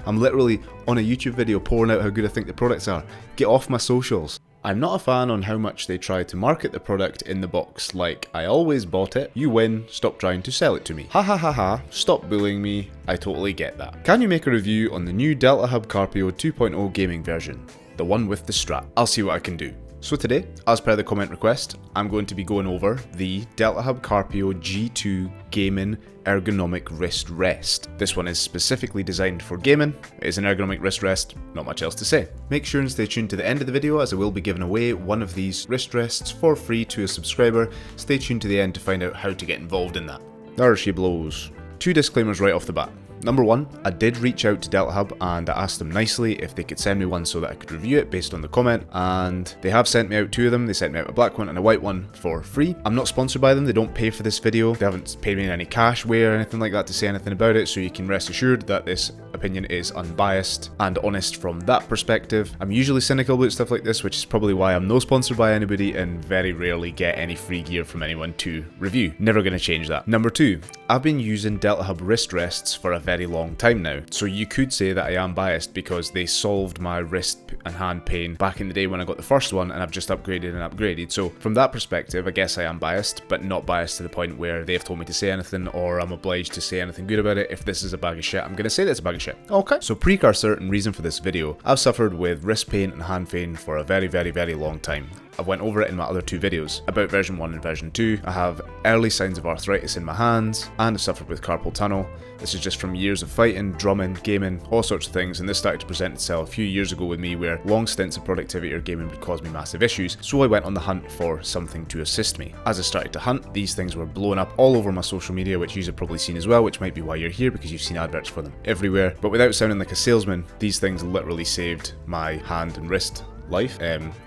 I'm literally on a YouTube video pouring out how good I think the products are. Get off my socials. I'm not a fan on how much they try to market the product in the box, like, I always bought it, you win, stop trying to sell it to me. Ha ha ha ha, stop bullying me, I totally get that. Can you make a review on the new DELTAHUB Carpio 2.0 Gaming version? The one with the strap. I'll see what I can do. So today, as per the comment request, I'm going to be going over the DELTAHUB Carpio G2.0 Gaming ergonomic wrist rest. This one is specifically designed for gaming. It is an ergonomic wrist rest, not much else to say. Make sure and stay tuned to the end of the video as I will be giving away one of these wrist rests for free to a subscriber. Stay tuned to the end to find out how to get involved in that. There she blows. 2 disclaimers right off the bat. Number 1, I did reach out to DELTAHUB and I asked them nicely if they could send me one so that I could review it based on the comment, and they have sent me out 2 of them. They sent me out a black one and a white one for free. I'm not sponsored by them, they don't pay for this video, they haven't paid me any cash or anything like that to say anything about it, so you can rest assured that this opinion is unbiased and honest from that perspective. I'm usually cynical about stuff like this, which is probably why I'm no sponsored by anybody and very rarely get any free gear from anyone to review. Never gonna change that. Number 2, I've been using DELTAHUB wrist rests for a very long time now, so you could say that I am biased because they solved my wrist and hand pain back in the day when I got the first one, and I've just upgraded and upgraded. So from that perspective, I guess I am biased, but not biased to the point where they've told me to say anything or I'm obliged to say anything good about it. If this is a bag of shit, I'm gonna say that it's a bag of shit. Okay. So precursor and reason for this video, I've suffered with wrist pain and hand pain for a very, very, very long time. I've went over it in my other 2 videos about version 1 and version 2. I have early signs of arthritis in my hands and I've suffered with carpal tunnel. This is just from years of fighting, drumming, gaming, all sorts of things, and this started to present itself a few years ago with me where long stints of productivity or gaming would cause me massive issues, so I went on the hunt for something to assist me. As I started to hunt, these things were blowing up all over my social media, which you've probably seen as well, which might be why you're here, because you've seen adverts for them everywhere. But without sounding like a salesman, these things literally saved my hand and wrist life.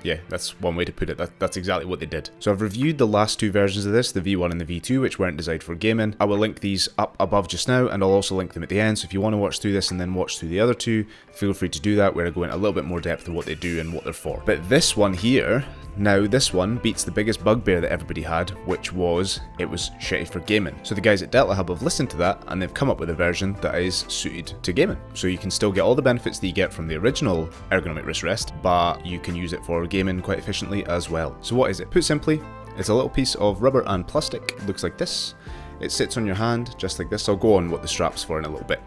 Yeah, that's one way to put it. That's exactly what they did. So I've reviewed the last 2 versions of this, the V1 and the V2, which weren't designed for gaming. I will link these up above just now, and I'll also link them at the end, so if you want to watch through this and then watch through the other 2, feel free to do that, where I go in a little bit more depth of what they do and what they're for. But this one here, now this one beats the biggest bugbear that everybody had, which was, it was shitty for gaming. So the guys at DELTAHUB have listened to that and they've come up with a version that is suited to gaming. So you can still get all the benefits that you get from the original ergonomic wrist rest, but you can use it for gaming quite efficiently as well. So what is it? Put simply, it's a little piece of rubber and plastic. It looks like this. It sits on your hand just like this. I'll go on what the strap's for in a little bit.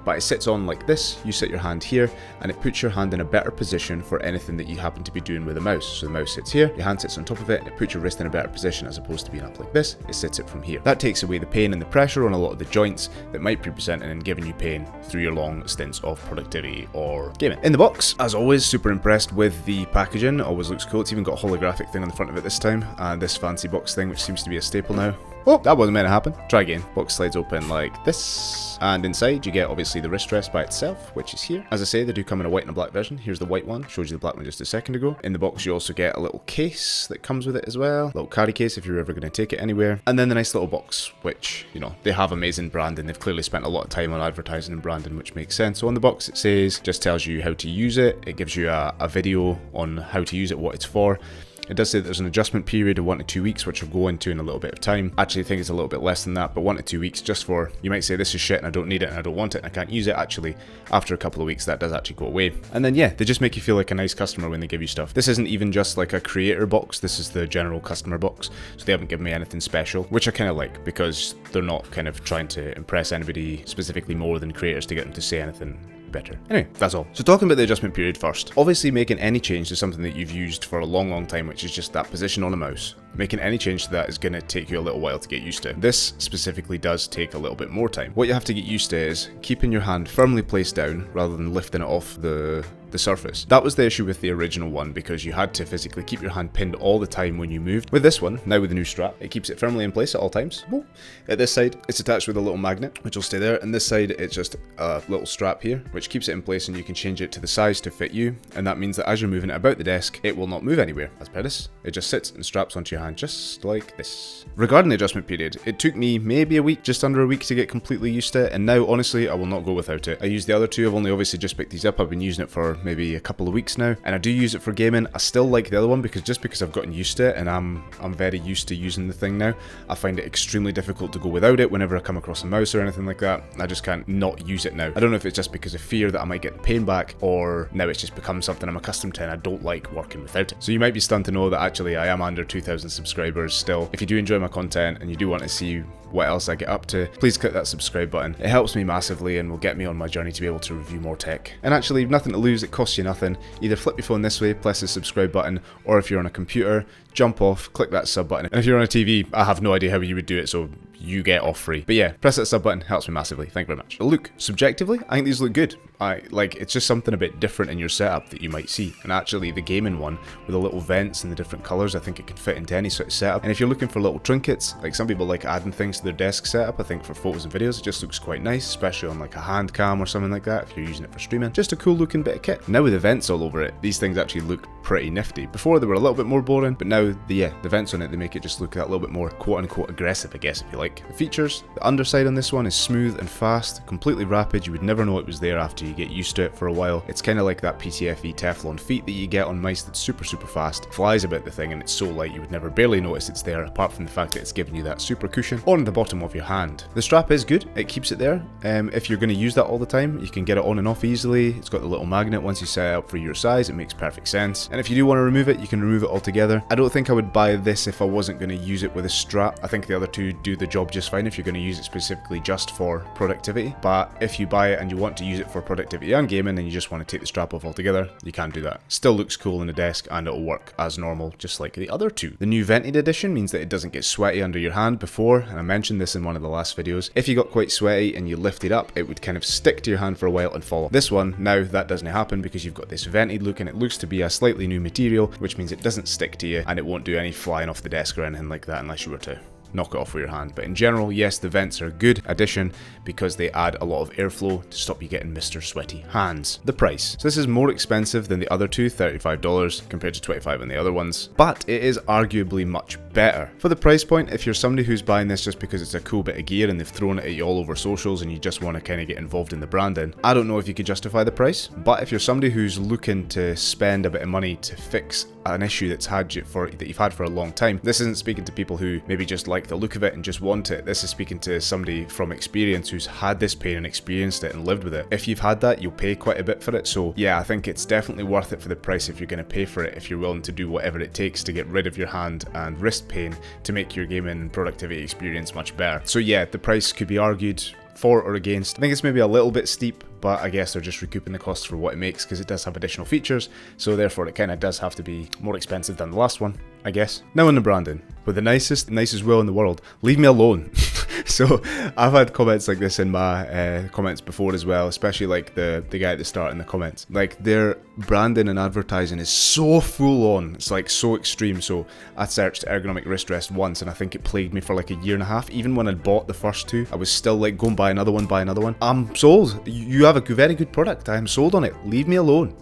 But it sits on like this. You sit your hand here and it puts your hand in a better position for anything that you happen to be doing with a mouse. So the mouse sits here, your hand sits on top of it, and it puts your wrist in a better position as opposed to being up like this. It sits it from here. That takes away the pain and the pressure on a lot of the joints that might be presenting and giving you pain through your long stints of productivity or gaming. In the box, as always, super impressed with the packaging. Always looks cool. It's even got a holographic thing on the front of it this time, and this fancy box thing, which seems to be a staple now. Oh, that wasn't meant to happen. Try again. Box slides open like this. And inside you get obviously the wrist rest by itself, which is here. As I say, they do come in a white and a black version. Here's the white one. Showed you the black one just a second ago. In the box you also get a little case that comes with it as well. A little carry case if you're ever going to take it anywhere. And then the nice little box, which, you know, they have amazing branding. They've clearly spent a lot of time on advertising and branding, which makes sense. So on the box it says, just tells you how to use it. It gives you a video on how to use it, what it's for. It does say that there's an adjustment period of 1 to 2 weeks, which I'll go into in a little bit of time. Actually, I think it's a little bit less than that, but 1 to 2 weeks just for, you might say this is shit and I don't need it and I don't want it and I can't use it. Actually, after a couple of weeks, that does actually go away. And then yeah, they just make you feel like a nice customer when they give you stuff. This isn't even just like a creator box, this is the general customer box. So they haven't given me anything special, which I kind of like because they're not kind of trying to impress anybody specifically more than creators to get them to say anything better. Anyway, that's all. So talking about the adjustment period first. Obviously making any change to something that you've used for a long time, which is just that position on a mouse, making any change to that is going to take you a little while to get used to. This specifically does take a little bit more time. What you have to get used to is keeping your hand firmly placed down rather than lifting it off the surface. That was the issue with the original one because you had to physically keep your hand pinned all the time when you moved. With this one, now with the new strap, it keeps it firmly in place at all times. At this side, it's attached with a little magnet, which will stay there, and this side, it's just a little strap here, which keeps it in place, and you can change it to the size to fit you, and that means that as you're moving it about the desk, it will not move anywhere. As per this, it just sits and straps onto your your hand, just like this. Regarding the adjustment period, it took me maybe a week, just under a week to get completely used to it, and now honestly I will not go without it. I use the other two, I've only obviously just picked these up, I've been using it for maybe a couple of weeks now, and I do use it for gaming. I still like the other one because I've gotten used to it and I'm very used to using the thing now. I find it extremely difficult to go without it whenever I come across a mouse or anything like that. I just can't not use it now. I don't know if it's just because of fear that I might get the pain back, or now it's just become something I'm accustomed to and I don't like working without it. So you might be stunned to know that actually I am under 2,000 subscribers still. If you do enjoy my content and you do want to see what else I get up to, please click that subscribe button. It helps me massively and will get me on my journey to be able to review more tech. And actually, nothing to lose, it costs you nothing. Either flip your phone this way, press the subscribe button, or if you're on a computer, jump off, click that sub button. And if you're on a TV, I have no idea how you would do it, so you get off free. But yeah, press that sub button, helps me massively. Thank you very much. Look, subjectively, I think these look good. It's just something a bit different in your setup that you might see. And actually, the gaming one with the little vents and the different colors, I think it can fit into any sort of setup. And if you're looking for little trinkets, like some people like adding things to their desk setup, I think for photos and videos, it just looks quite nice, especially on like a hand cam or something like that, if you're using it for streaming. Just a cool looking bit of kit. Now with the vents all over it, these things actually look pretty nifty. Before they were a little bit more boring, but now the vents on it, they make it just look a little bit more quote unquote aggressive, I guess, if you like. The features, the underside on this one is smooth and fast, completely rapid. You would never know it was there after you get used to it for a while. It's kind of like that PTFE Teflon feet that you get on mice that's super fast, flies about the thing, and it's so light you would never barely notice it's there, apart from the fact that it's giving you that super cushion on the bottom of your hand. The strap is good, it keeps it there. If you're going to use that all the time, you can get it on and off easily. It's got the little magnet once you set it up for your size, it makes perfect sense. And if you do want to remove it, you can remove it altogether. I don't think I would buy this if I wasn't going to use it with a strap. I think the other two do the job just fine if you're going to use it specifically just for productivity. But if you buy it and you want to use it for productivity and gaming and you just want to take the strap off altogether, you can do that. Still looks cool in the desk and it'll work as normal, just like the other two. The new vented edition means that it doesn't get sweaty under your hand before, and I mentioned this in one of the last videos. If you got quite sweaty and you lift it up, it would kind of stick to your hand for a while and fall off. This one, now that doesn't happen because you've got this vented look and it looks to be a slightly new material, which means it doesn't stick to you and it won't do any flying off the desk or anything like that unless you were to knock it off with your hand. But in general, yes, the vents are a good addition because they add a lot of airflow to stop you getting Mr. Sweaty hands. The price. So this is more expensive than the other two, $35 compared to $25 on the other ones, but it is arguably much better. For the price point, if you're somebody who's buying this just because it's a cool bit of gear and they've thrown it at you all over socials and you just want to kind of get involved in the branding, I don't know if you could justify the price. But if you're somebody who's looking to spend a bit of money to fix an issue that you've had for a long time, this isn't speaking to people who maybe just like the look of it and just want it. This is speaking to somebody from experience who's had this pain and experienced it and lived with it. If you've had that, you'll pay quite a bit for it. So yeah, I think it's definitely worth it for the price if you're going to pay for it, if you're willing to do whatever it takes to get rid of your hand and wrist pain to make your gaming and productivity experience much better. So yeah, the price could be argued for or against. I think it's maybe a little bit steep, but I guess they're just recouping the costs for what it makes because it does have additional features, so therefore it kind of does have to be more expensive than the last one, I guess. Now on the branding, with the nicest will in the world, leave me alone. So I've had comments like this in my comments before as well, especially like the guy at the start in the comments. Like their branding and advertising is so full on, it's like so extreme. So I searched ergonomic wrist rest once and I think it plagued me for like a year and a half. Even when I'd bought the first two, I was still like, go and buy another one, I'm sold. You have a very good product, I am sold on it, leave me alone.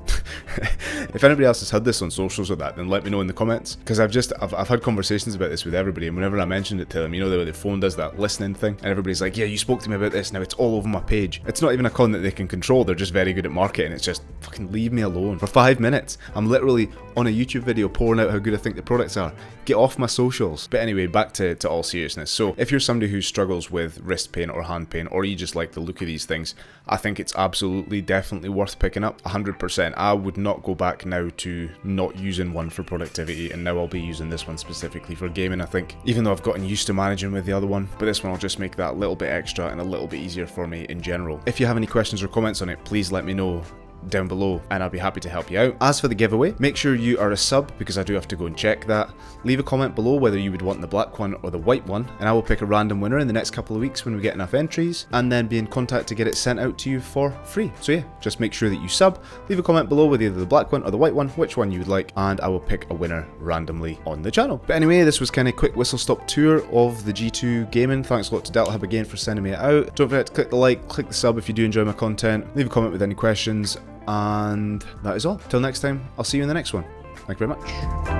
If anybody else has had this on socials or that, then let me know in the comments, because I've had conversations about this with everybody, and whenever I mentioned it to them, you know, the phone does that listening thing, and everybody's like, yeah, you spoke to me about this, now it's all over my page. It's not even a con that they can control, they're just very good at marketing. It's just fucking leave me alone for 5 minutes. I'm literally on a YouTube video pouring out how good I think the products are. Get off my socials. But anyway, back to all seriousness. So if you're somebody who struggles with wrist pain or hand pain, or you just like the look of these things, I think it's absolutely definitely worth picking up. 100%. I would not go back now to not using one for productivity, and now I'll be using this one specifically for gaming, I think, even though I've gotten used to managing with the other one. But this one will just make that a little bit extra and a little bit easier for me in general. If you have any questions or comments on it, please let me know down below and I'll be happy to help you out. As for the giveaway, make sure you are a sub because I do have to go and check that. Leave a comment below whether you would want the black one or the white one, and I will pick a random winner in the next couple of weeks when we get enough entries, and then be in contact to get it sent out to you for free. So yeah, just make sure that you sub, leave a comment below with either the black one or the white one, which one you would like, and I will pick a winner randomly on the channel. But anyway, this was kind of a quick whistle stop tour of the G2 Gaming. Thanks a lot to DELTAHUB again for sending me it out. Don't forget to click the like, click the sub if you do enjoy my content, leave a comment with any questions, and that is all. Till next time, I'll see you in the next one. Thank you very much.